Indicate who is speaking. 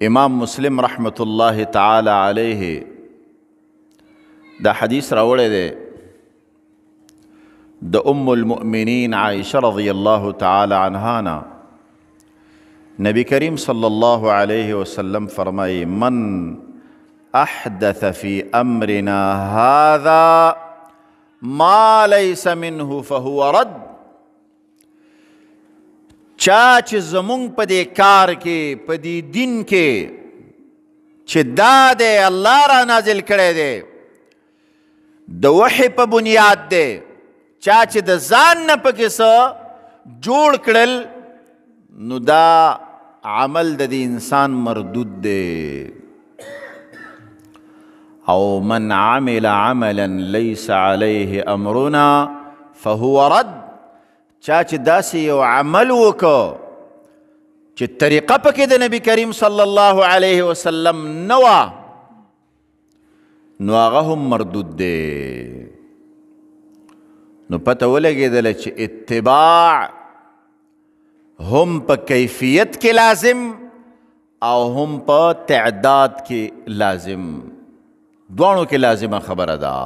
Speaker 1: امام مسلم رحمت الله تعالی علیه دا حدیث راوړی دی د ام المؤمنین عائشه رضی الله تعالی عنها نه. نبی کریم صلی الله علیه وسلم فرمائی من احدث فی امرنا هذا ما لیس منه فهو رد. چا چې زمونږ په دې کار کې په دې دین کې چې دا دی الله را نازل کړی دی د وحی په بنیاد دی، چا چې د ځان نه پکې څه جوړ کړل نو دا عمل د دې انسان مردود دی. او من عمل عملا لیس علیه امرنا فهو رد. چا چې داسې یو عمل وکړو چې طریقه پکې د نبی کریم صلی الله علیه وسلم نه وه نو هغه هم مردود دی. نو پته ولګېدله چې اتباع هم په کیفیت کې لازم او هم په تعداد کې لازم، دواړو کې لازمه خبره ده.